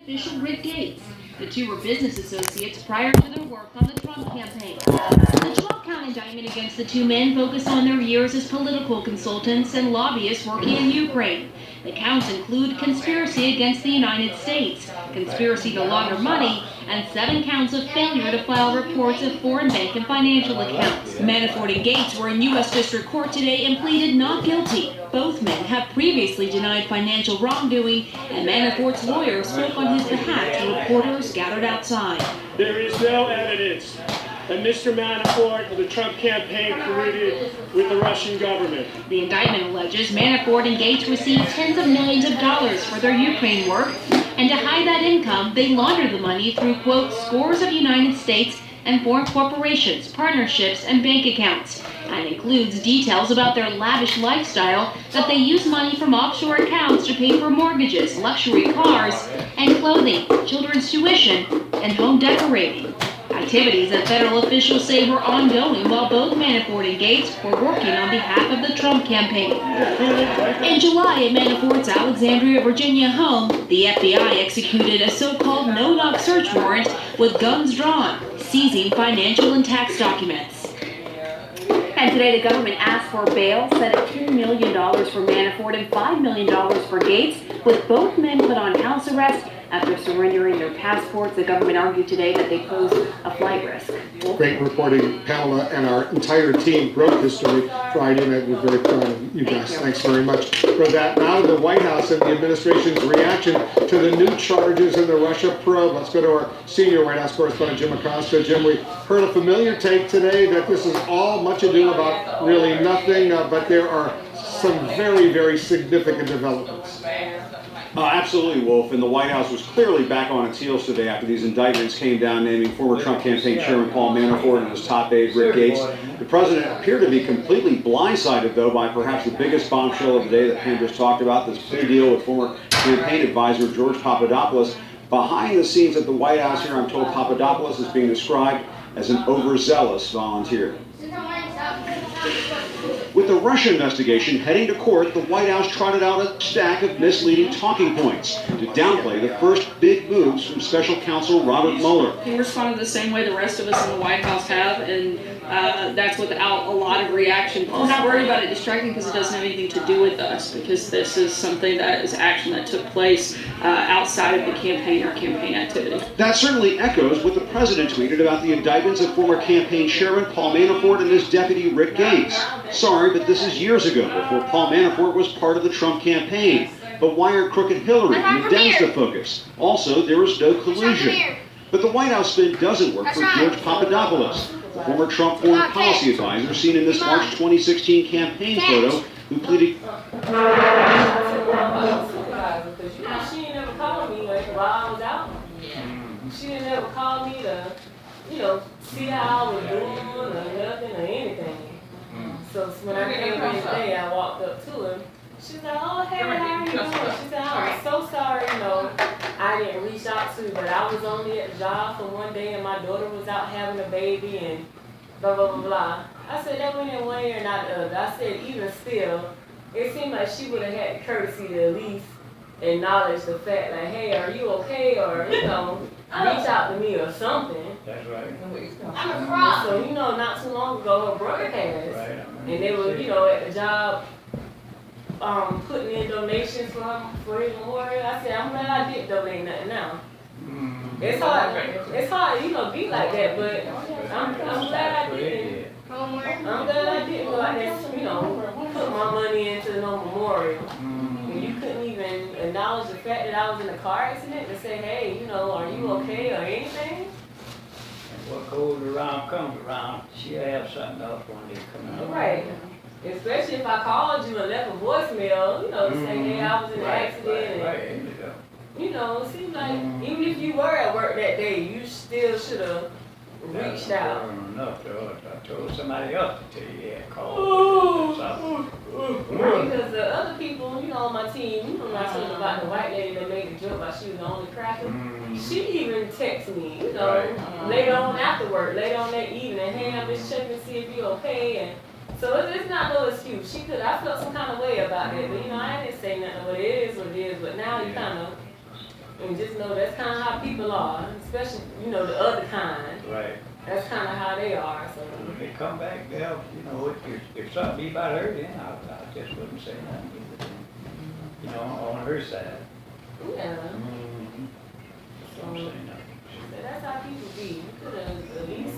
Official Rick Gates. The two were business associates prior to their work on the Trump campaign. The 12-count indictment against the two men focused on their years as political consultants and lobbyists working in Ukraine. The counts include conspiracy against the United States, conspiracy to launder money, and 7 counts of failure to file reports of foreign bank and financial accounts. Manafort and Gates were in U.S. District Court today and pleaded not guilty. Both men have previously denied financial wrongdoing, and Manafort's lawyer spoke on his behalf to reporters gathered outside. There is no evidence that Mr. Manafort or the Trump campaign colluded with the Russian government. The indictment alleges Manafort and Gates received tens of millions of dollars for their Ukraine work, and to hide that income, they laundered the money through, quote, scores of United States and foreign corporations, partnerships, and bank accounts, and includes details about their lavish lifestyle, that they use money from offshore accounts to pay for mortgages, luxury cars, and clothing, children's tuition, and home decorating. Activities that federal officials say were ongoing while both Manafort and Gates were working on behalf of the Trump campaign. In July, at Manafort's Alexandria, Virginia home, the FBI executed a so-called no-knock search warrant with guns drawn, seizing financial and tax documents. And today the government asked for bail, set at $2 million for Manafort and $5 million for Gates, with both men put on house arrest after surrendering their passports. The government argued today that they pose a flight risk. Great reporting, Pamela, and our entire team broke this story Friday night. We're very proud of you guys. Thanks very much for that. Now to the White House and the administration's reaction to the new charges in the Russia probe. Let's go to our senior White House correspondent, Jim Acosta. Jim, we heard a familiar take today that this is all much ado about really nothing, but there are some very, very significant developments. Absolutely, Wolf. And the White House was clearly back on its heels today after these indictments came down naming former Trump campaign chairman Paul Manafort and his top aide Rick Gates. The president appeared to be completely blindsided, though, by perhaps the biggest bombshell of the day that Pam just talked about, this plea deal with former campaign advisor George Papadopoulos. Behind the scenes at the White House here, I'm told Papadopoulos is being described as an overzealous volunteer. With the Russia investigation heading to court, the White House trotted out a stack of misleading talking points to downplay the first big moves from special counsel Robert Mueller. He responded the same way the rest of us in the White House have, and that's without a lot of reaction. We're not worried about it distracting because it doesn't have anything to do with us, because this is something that is action that took place outside of the campaign or campaign activity. That certainly echoes what the president tweeted about the indictments of former campaign chairman Paul Manafort and his deputy Rick Gates. Sorry, but this is years ago, before Paul Manafort was part of the Trump campaign. But why are crooked Hillary and the Dems the focus? Also, there was no collusion. But the White House spin doesn't work for George Papadopoulos, the former Trump foreign policy advisor seen in this March 2016 campaign photo, who pleaded. She didn't ever call me while I was out. She didn't ever call me to, see how I was doing or nothing or anything. So when I came in today, I walked up to her. She's like, oh, hey, how are you doing? She said, I'm so sorry, I didn't reach out to you, but I was only at the job for one day and my daughter was out having a baby and blah, blah, blah, blah. I said, that went in one ear and not the other. I said, even still, it seemed like she would have had the courtesy to at least acknowledge the fact, like, hey, are you okay? Or, reach out to me or something. That's right. I'm a fraud. So, not too long ago, her brother passed. Right. And they were, at the job, putting in donations for his memorial. I said, I'm glad I didn't donate nothing now. It's hard, be like that, but I'm glad I didn't. I'm glad I didn't go out there, put my money into no memorial. And you couldn't even acknowledge the fact that I was in a car accident to say, hey, are you okay or anything? What goes around comes around. She'll have something else one day coming up. Right. Especially if I called you and left a voicemail, to say, hey, I was in an accident. Right. And, it seems like even if you were at work that day, you still should have reached out. Enough, I told somebody else to tell you, call. Because the other people, on my team, when I told about the white lady that made the joke about she was the only cracker, she even texted me, later on after work, later on that evening, hey, I'm just checking to see if you're okay. And so it's not no excuse. I felt some kind of way about it, but I didn't say nothing. But it is what it is. But now you kind of And just know that's kind of how people are, especially, you know, the other kind. Right. That's kind of how they are, so. When they come back, they'll, you know, if something be about her, then I just wouldn't say nothing. You know, on her side. Yeah. Mm-hmm. So, Don't say nothing. so that's how people be. You could have at least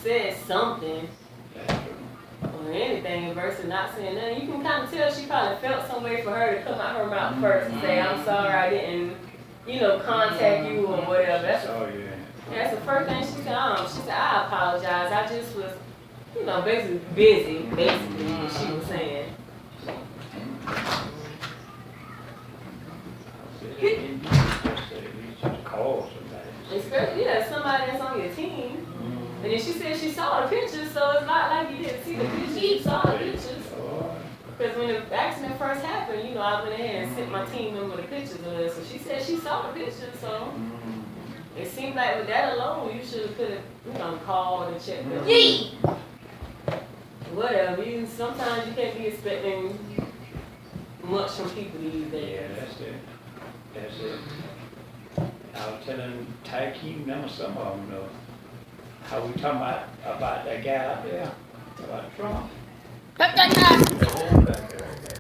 said something That's true. or anything versus not saying nothing. You can kind of tell she probably felt some way for her to come out her mouth first and say, I'm sorry I didn't, you know, contact you or whatever. Oh, yeah. That's the first thing she said. She said, I apologize. I just was, you know, basically busy, basically, what she was saying. Just call somebody. Especially, yeah, somebody that's on your team. And then she said she saw the pictures, so it's not like you didn't see the pictures. You saw the pictures. Because when the accident first happened, you know, I went ahead and sent my team member the pictures of it. So she said she saw the pictures, so it seemed like with that alone, you should have could have, you know, called and checked them. Whatever. Sometimes you can't be expecting much from people these days. Yeah, that's it. That's it. I was telling Ty Keaton, them or some of them, though, how we talking about that guy out there, about Trump. The whole back there.